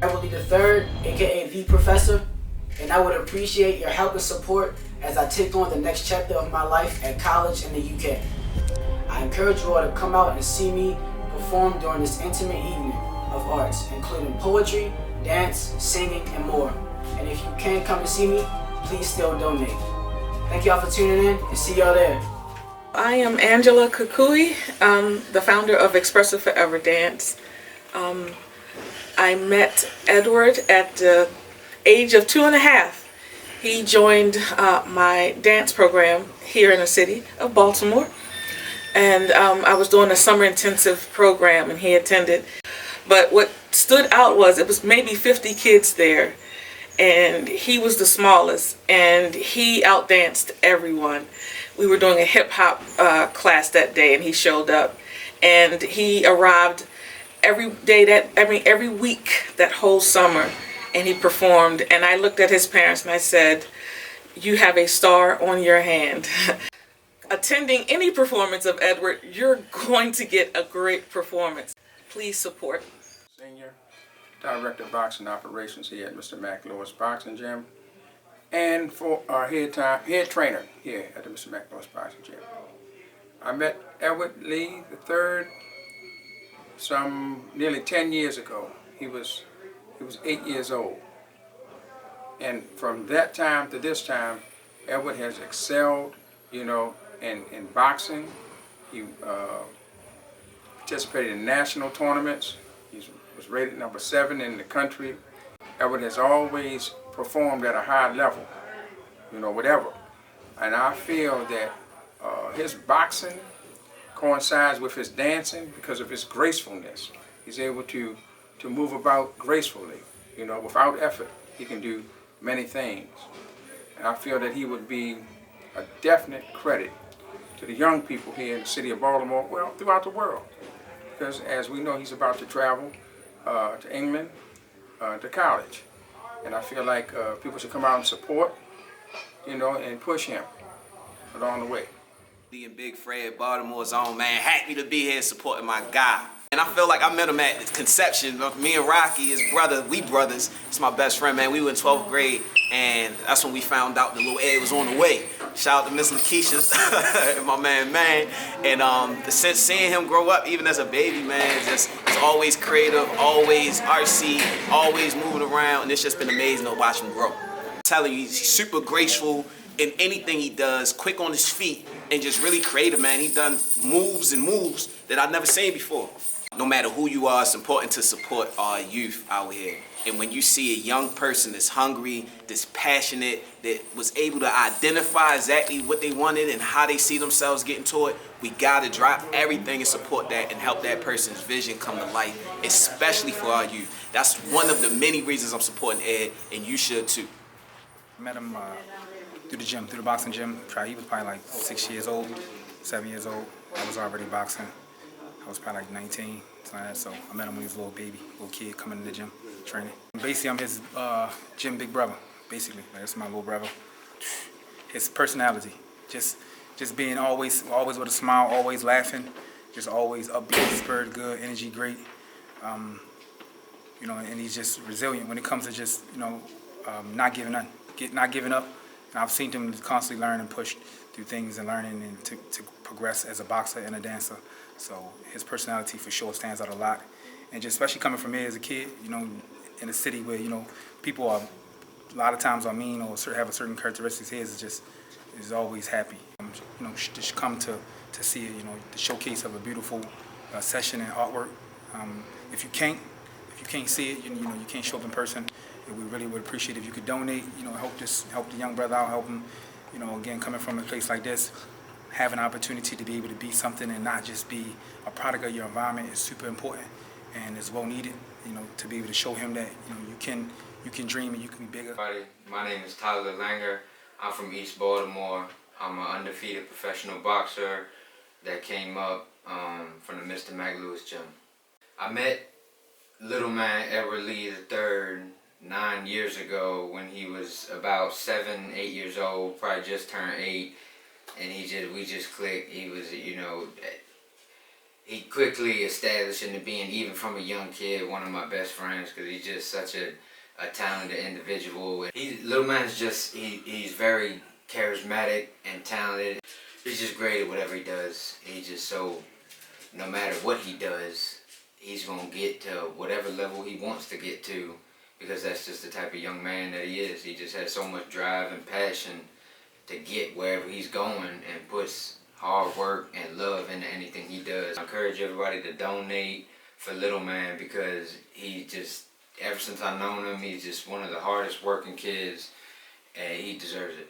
I will be the third, aka the professor, and I would appreciate your help and support as I take on the next chapter of my life at college in the UK. I encourage you all to come out and see me perform during this intimate evening of arts, including poetry, dance, singing, and more. And if you can't come to see me, please still donate. Thank y'all for tuning in, and see y'all there. I am Angela Kukui, the founder of Expressive Forever Dance. I met Edward at the age of 2.5. He joined my dance program here in the city of Baltimore. And I was doing a summer intensive program and he attended. But what stood out was it was maybe 50 kids there. And he was the smallest and he outdanced everyone. We were doing a hip hop class that day and he showed up. And he arrived every week that whole summer, and he performed. And I looked at his parents and I said, "You have a star on your hand." Attending any performance of Edward, you're going to get a great performance. Please support. Senior Director of Boxing Operations here at Mr. McLewis Boxing Gym, and for our head trainer here at the Mr. McLewis Boxing Gym. I met Edward Lee III some nearly 10 years ago. He was 8 years old. And from that time to this time, Edward has excelled, in boxing. He participated in national tournaments. He was rated number 7 in the country. Edward has always performed at a high level, whatever. And I feel that his boxing coincides with his dancing because of his gracefulness. He's able to move about gracefully, without effort. He can do many things. And I feel that he would be a definite credit to the young people here in the city of Baltimore, well, throughout the world. Because as we know, he's about to travel to England to college. And I feel like people should come out and support, and push him along the way. And Big Fred, Baltimore's own, man. Happy to be here supporting my guy. And I feel like I met him at the conception. Me and Rocky, his brother, we brothers. It's my best friend, man. We were in 12th grade, and that's when we found out the little Ed was on the way. Shout out to Miss Lakeisha and my man. And since seeing him grow up, even as a baby, man, it's always creative, always artsy, always moving around, and it's just been amazing to watch him grow. I'm telling you, he's super graceful in anything he does, quick on his feet, and just really creative, man. He's done moves that I've never seen before. No matter who you are, it's important to support our youth out here. And when you see a young person that's hungry, that's passionate, that was able to identify exactly what they wanted and how they see themselves getting to it, we gotta drop everything and support that and help that person's vision come to life, especially for our youth. That's one of the many reasons I'm supporting Ed, and you should too. I met him through the boxing gym. He was probably like 6 years old, 7 years old. I was already boxing. I was probably like 19, so I met him when he was a little baby, little kid coming to the gym, training. Basically, I'm his gym big brother, basically. That's my little brother. His personality, just being always with a smile, always laughing, just always upbeat, spirit good, energy great. And he's just resilient when it comes to just, not giving up. And I've seen him constantly learn and push through things and learning and to progress as a boxer and a dancer. So his personality for sure stands out a lot. And just especially coming from me as a kid, in a city where, people are a lot of times are mean or have a certain characteristics, his is always happy. Just come to see it, the showcase of a beautiful session and artwork. If you can't see it, you can't show up in person. And we really would appreciate if you could donate, help the young brother out, help him, again, coming from a place like this, have an opportunity to be able to be something and not just be a product of your environment is super important and is well needed, to be able to show him that, you can dream and you can be bigger. My name is Tyler Langer. I'm from East Baltimore. I'm an undefeated professional boxer that came up from the Mr. McLewis gym. I met little man Edward Lee III 9 years ago when he was about 7, 8 years old, probably just turned 8, and we just clicked. He was, he quickly established into being, even from a young kid, one of my best friends, because he's just such a talented individual. Little man's just, he's very charismatic and talented. He's just great at whatever he does. He's just so, no matter what he does, he's going to get to whatever level he wants to get to, because that's just the type of young man that he is. He just has so much drive and passion to get wherever he's going, and puts hard work and love into anything he does. I encourage everybody to donate for little man, because he just, ever since I've known him, he's just one of the hardest working kids, and he deserves it.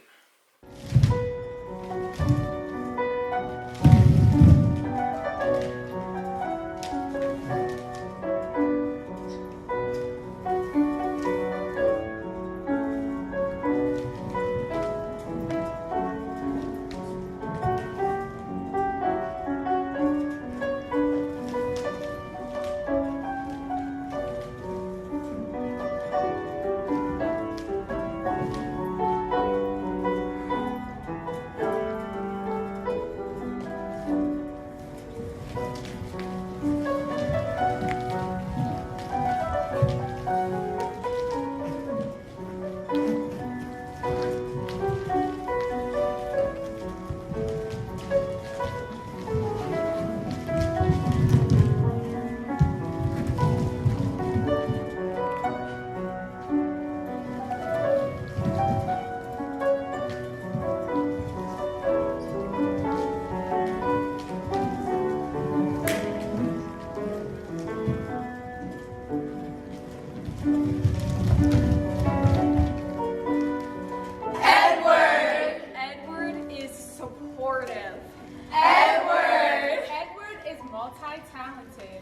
multi-talented.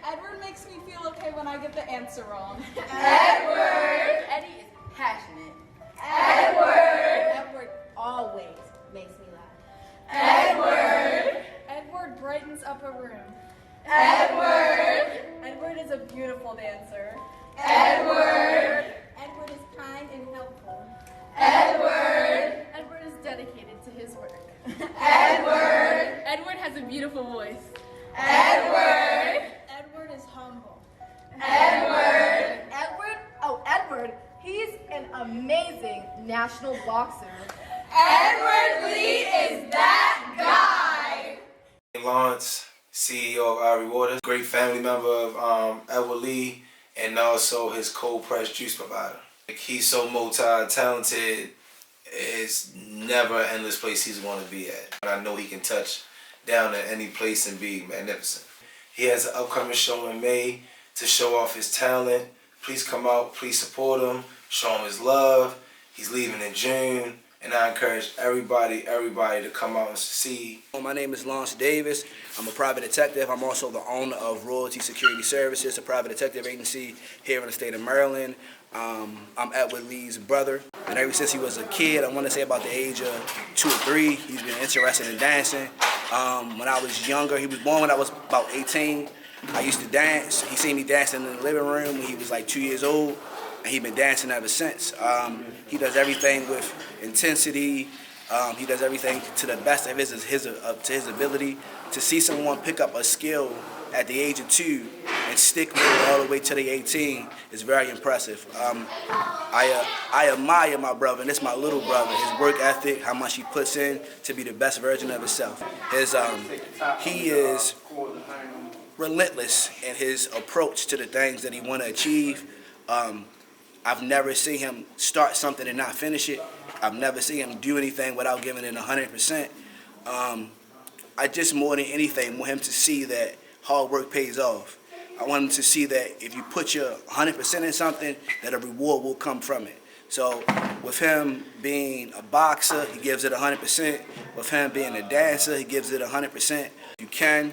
Edward makes me feel okay when I get the answer wrong. Eddie is passionate. Edward always makes me laugh. Edward brightens up a room. Edward is a beautiful dancer. Edward is kind and helpful. Edward is dedicated to his work. Edward has a beautiful voice. Edward is humble. Edward, he's an amazing national boxer. Edward Lee is that guy! Lawrence, CEO of Ivory Waters, great family member of Edward Lee, and also his cold pressed juice provider. He's so multi-talented, it's never an endless place he's going to be at. I know he can touch down at any place and be magnificent. He has an upcoming show in May to show off his talent. Please come out, please support him, show him his love. He's leaving in June, and I encourage everybody to come out and see. My name is Lawrence Davis. I'm a private detective. I'm also the owner of Royalty Security Services, a private detective agency here in the state of Maryland. I'm Edward Lee's brother, and ever since he was a kid, I want to say about the age of 2 or 3, he's been interested in dancing. When I was younger, he was born when I was about 18. I used to dance. He seen me dancing in the living room when he was like 2 years old, and he's been dancing ever since. He does everything with intensity. He does everything to the best of his ability. To see someone pick up a skill at the age of 2 and stick with it all the way to the 18 is very impressive. I admire my brother, and it's my little brother, his work ethic, how much he puts in to be the best version of himself. He is relentless in his approach to the things that he want to achieve. I've never seen him start something and not finish it. I've never seen him do anything without giving it 100%. I just, more than anything, want him to see that hard work pays off. I want him to see that if you put your 100% in something, that a reward will come from it. So with him being a boxer, he gives it 100%. With him being a dancer, he gives it 100%. You can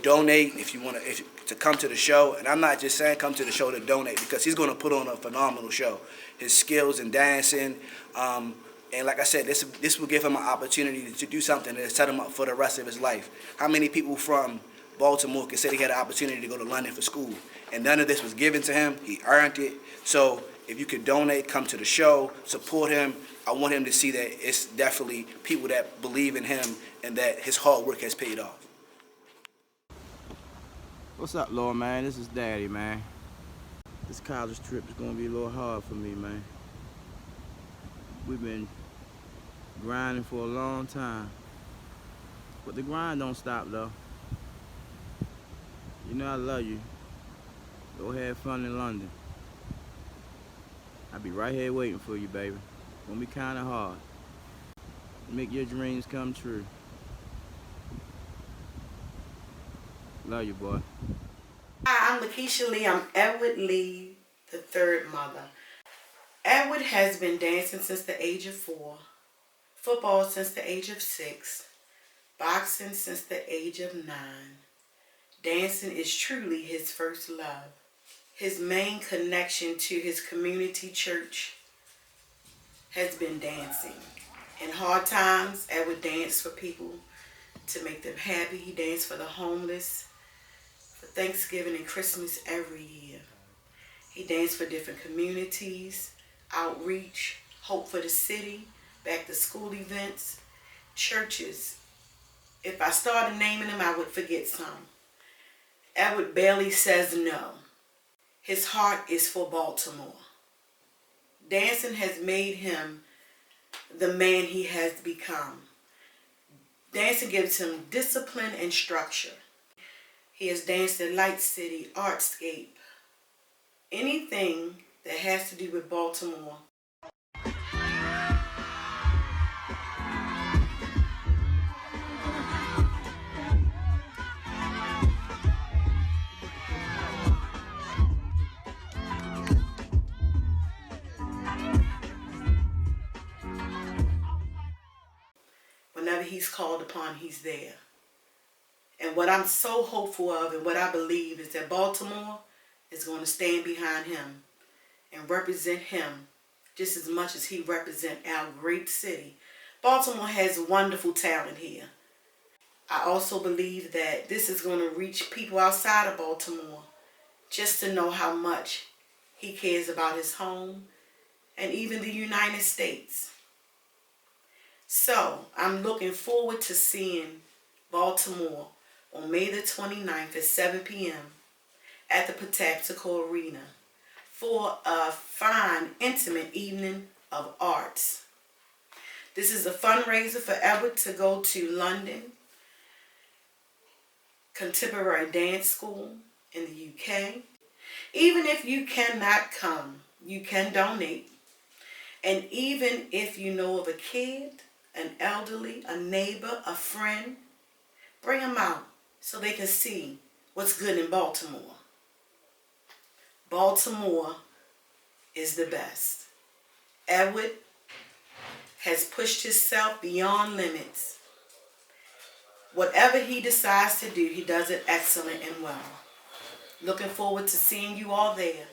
donate if you want to come to the show. And I'm not just saying come to the show to donate, because he's going to put on a phenomenal show. His skills in dancing, and like I said, this will give him an opportunity to do something that set him up for the rest of his life. How many people from Baltimore can say they had an opportunity to go to London for school and none of this was given to him. He earned it. So if you could donate, come to the show, support him. I want him to see that it's definitely people that believe in him and that his hard work has paid off. What's up, Lord, man? This is Daddy, man. This college trip is gonna be a little hard for me, man. We've been grinding for a long time. But the grind don't stop, though. You know I love you. Go have fun in London. I'll be right here waiting for you, baby. Gonna be kinda hard. Make your dreams come true. Love you, boy. Hi, I'm Lakeisha Lee. I'm Edward Lee, the third mother. Edward has been dancing since the age of 4, football since the age of 6, boxing since the age of 9. Dancing is truly his first love. His main connection to his community church has been dancing. In hard times, Edward danced for people to make them happy. He danced for the homeless, for Thanksgiving and Christmas every year. He danced for different communities, outreach, hope for the city, back to school events, churches. If I started naming them, I would forget some. Edward barely says no. His heart is for Baltimore. Dancing has made him the man he has become. Dancing gives him discipline and structure. He has danced at Light City, Artscape, anything that has to do with Baltimore. Whenever he's called upon, he's there. And what I'm so hopeful of and what I believe is that Baltimore is going to stand behind him and represent him just as much as he represents our great city. Baltimore has wonderful talent here. I also believe that this is going to reach people outside of Baltimore just to know how much he cares about his home and even the United States. So I'm looking forward to seeing Baltimore on May the 29th at 7 p.m. at the Patapsco Arena for a fine, intimate evening of arts. This is a fundraiser for Edward to go to London Contemporary Dance School in the UK. Even if you cannot come, you can donate. And even if you know of a kid, an elderly, a neighbor, a friend, bring them out so they can see what's good in Baltimore. Baltimore is the best. Edward has pushed himself beyond limits. Whatever he decides to do, he does it excellent and well. Looking forward to seeing you all there.